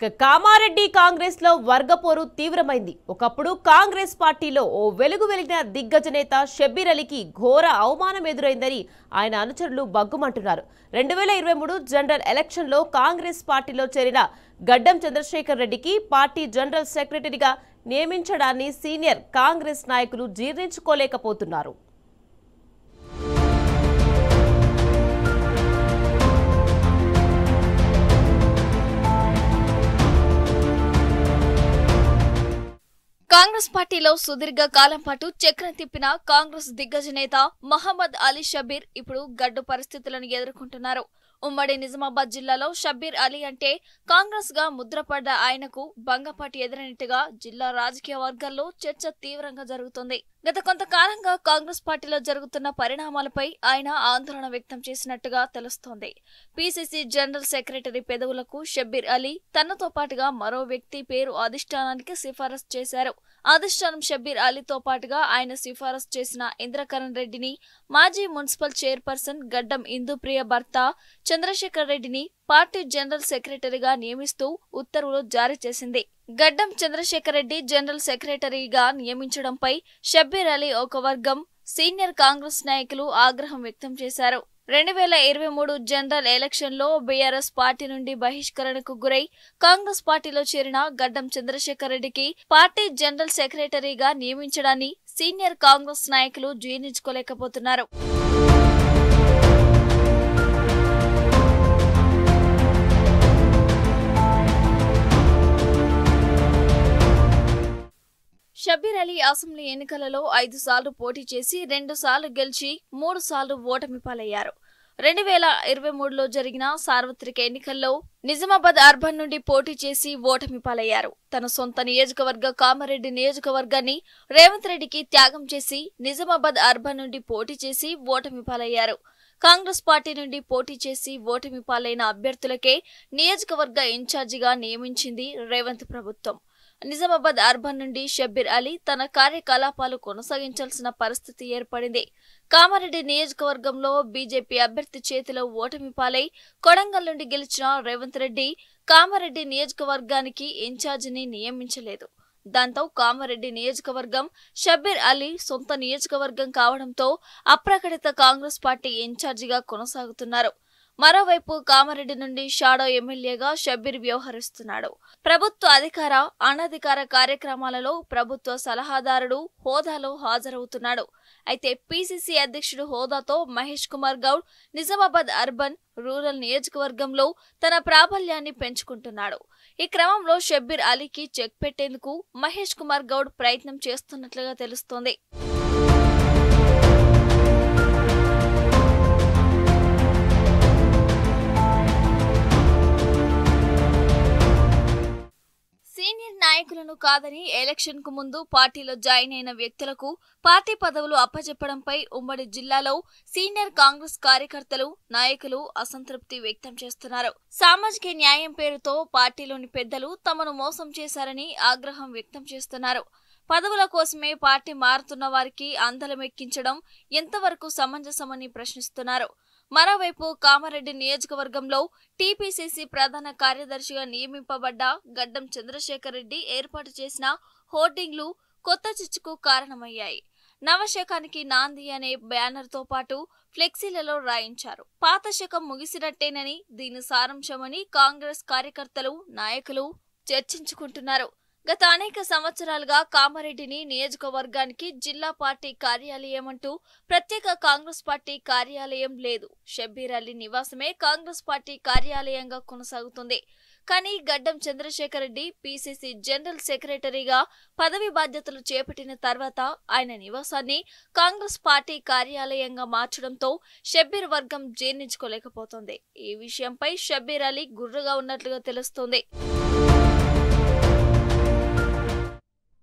కామారెడ్డి కాంగ్రెస్ లో వర్గపోరు తీవ్రమైంది. ఒకప్పుడు కాంగ్రెస్ పార్టీలో ఓ వెలుగు వెలిగిన దిగ్గజ నేత షబ్బీర్ అలీకి ఘోర అవమానం ఎదురైందని ఆయన అనుచరులు బగ్గుమంటున్నారు. 2023 జనరల్ ఎలక్షన్ లో కాంగ్రెస్ పార్టీలో చేరిన గడ్డం చంద్రశేఖర్ రెడ్డికి పార్టీ జనరల్ సెక్రటరీగా నియమించడాన్ని సీనియర్ కాంగ్రెస్ నాయకులు జీర్ణించుకోలేకపోతున్నారు. కాంగ్రెస్ పార్టీలో సుదీర్ఘ కాలం పాటు చక్రం తిప్పిన కాంగ్రెస్ దిగ్గజ నేత మహమ్మద్ అలీ షబ్బీర్ ఇప్పుడు గడ్డు పరిస్థితులను ఎదుర్కొంటున్నారు. ఉమ్మడి నిజామాబాద్ జిల్లాలో షబ్బీర్ అలీ అంటే కాంగ్రెస్ గా ముద్రపడ్డ ఆయనకు భంగపాటి ఎదురైనట్టుగా జిల్లా రాజకీయ వర్గాల్లో చర్చ తీవ్రంగా జరుగుతుంది. గత కొంతకాలంగా కాంగ్రెస్ పార్టీలో జరుగుతున్న పరిణామాలపై ఆయన ఆందోళన వ్యక్తం చేసినట్టుగా తెలుస్తోంది. పిసిసి జనరల్ సెక్రటరీ పెదవులకు షబ్బీర్ అలీ తనతో పాటుగా మరో వ్యక్తి పేరు అధిష్టానానికి సిఫారసు చేశారు. అధిష్టానం షబ్బీర్ అలీతో పాటుగా ఆయన సిఫారసు చేసిన ఇంద్రకరణ్ రెడ్డిని, మాజీ మున్సిపల్ చైర్పర్సన్ గడ్డం ఇందుప్రియ భర్త చంద్రశేఖర్ రెడ్డిని పార్టీ జనరల్ సెక్రటరీగా నియమిస్తూ ఉత్తర్వులు జారీ చేసింది. గడ్డం చంద్రశేఖర్ రెడ్డి జనరల్ సెక్రటరీగా నియమించడంపై షబ్బీర్ అలీ ఒక వర్గం సీనియర్ కాంగ్రెస్ నాయకులు ఆగ్రహం వ్యక్తం చేశారు. 2023 జనరల్ ఎలక్షన్ లో బీఆర్ఎస్ పార్టీ నుండి బహిష్కరణకు గురై కాంగ్రెస్ పార్టీలో చేరిన గడ్డం చంద్రశేఖర్ రెడ్డికి పార్టీ జనరల్ సెక్రటరీగా నియమించడాన్ని సీనియర్ కాంగ్రెస్ నాయకులు జీర్ణించుకోలేకపోతున్నారు. షబ్బీర్ అలీ అసెంబ్లీ ఎన్నికలలో 5 సార్లు పోటీ చేసి 2 సార్లు గెలిచి 3 సార్లు ఓటమి పాలయ్యారు. 2023లో జరిగిన సార్వత్రిక ఎన్నికల్లో నిజామాబాద్ అర్బన్ నుండి పోటీ చేసి ఓటమి పాలయ్యారు. తన సొంత నియోజకవర్గ కామారెడ్డి నియోజకవర్గాన్ని రేవంత్ రెడ్డికి త్యాగం చేసి నిజామాబాద్ అర్బన్ నుండి పోటీ చేసి ఓటమి పాలయ్యారు. కాంగ్రెస్ పార్టీ నుండి పోటీ చేసి ఓటమి పాలైన అభ్యర్థులకే నియోజకవర్గ ఇన్ఛార్జిగా నియమించింది రేవంత్ ప్రభుత్వం. నిజామాబాద్ అర్బన్ నుండి షబ్బీర్ అలీ తన కార్యకలాపాలు కొనసాగించాల్సిన పరిస్థితి ఏర్పడింది. కామారెడ్డి నియోజకవర్గంలో బీజేపీ అభ్యర్థి చేతిలో ఓటమి పాలై కొడంగల్ నుండి గెలిచిన రేవంత్ రెడ్డి కామారెడ్డి నియోజకవర్గానికి ఇన్ఛార్జిని నియమించలేదు. దాంతో కామారెడ్డి నియోజకవర్గం షబ్బీర్ అలీ సొంత నియోజకవర్గం కావడంతో అప్రకటిత కాంగ్రెస్ పార్టీ ఇన్ఛార్జిగా కొనసాగుతున్నారు. మరోవైపు కామారెడ్డి నుండి షాడో ఎమ్మెల్యేగా షబ్బీర్ వ్యవహరిస్తున్నాడు. ప్రభుత్వ అధికార, అనధికార కార్యక్రమాలలో ప్రభుత్వ సలహాదారుడు హోదాలో హాజరవుతున్నాడు. అయితే పిసిసి అధ్యక్షుడు హోదాతో మహేష్ కుమార్ గౌడ్ నిజామాబాద్ అర్బన్, రూరల్ నియోజకవర్గంలో తన ప్రాబల్యాన్ని పెంచుకుంటున్నాడు. ఈ క్రమంలో షబ్బీర్ అలీకి చెక్ పెట్టేందుకు మహేష్ కుమార్ గౌడ్ ప్రయత్నం చేస్తున్నట్లుగా తెలుస్తోంది. సీనియర్ నాయకులను కాదని ఎలక్షన్ కు ముందు పార్టీలో జాయిన్ అయిన వ్యక్తులకు పార్టీ పదవులు అప్పచెప్పడంపై ఉమ్మడి జిల్లాలో సీనియర్ కాంగ్రెస్ కార్యకర్తలు, నాయకులు అసంతృప్తి వ్యక్తం చేస్తున్నారు. సామాజిక న్యాయం పేరుతో పార్టీలోని పెద్దలు తమను మోసం చేశారని ఆగ్రహం వ్యక్తం చేస్తున్నారు. పదవుల కోసమే పార్టీ మారుతున్న వారికి అందలమెక్కించడం ఎంతవరకు సమంజసమని ప్రశ్నిస్తున్నారు. మరోవైపు కామారెడ్డి నియోజకవర్గంలో టీపీసీసీ ప్రధాన కార్యదర్శిగా నియమింపబడ్డ గడ్డం చంద్రశేఖర్ రెడ్డి ఏర్పాటు చేసిన హోర్డింగ్లు కొత్త చిచ్చుకు కారణమయ్యాయి. నవశకానికి నాంది అనే బ్యానర్తో పాటు ఫ్లెక్సీలలో రాయించారు. పాత శకం ముగిసినట్టేనని, దీని సారాంశమని కాంగ్రెస్ కార్యకర్తలు, నాయకులు చర్చించుకుంటున్నారు. గత అనేక సంవత్సరాలుగా కామారెడ్డిని నియోజకవర్గానికి జిల్లా పార్టీ కార్యాలయం అంటూ ప్రత్యేక కాంగ్రెస్ పార్టీ కార్యాలయం లేదు. షబ్బీర్ అలీ నివాసమే కాంగ్రెస్ పార్టీ కార్యాలయంగా కొనసాగుతుంది. కానీ గడ్డం చంద్రశేఖర్ రెడ్డి పిసిసి జనరల్ సెక్రటరీగా పదవి బాధ్యతలు చేపట్టిన తర్వాత ఆయన నివాసాన్ని కాంగ్రెస్ పార్టీ కార్యాలయంగా మార్చడంతో షబ్బీర్ వర్గం జీర్ణించుకోలేకపోతోంది. ఈ విషయంపై షబ్బీర్ అలీ గుర్రుగా ఉన్నట్లుగా తెలుస్తోంది.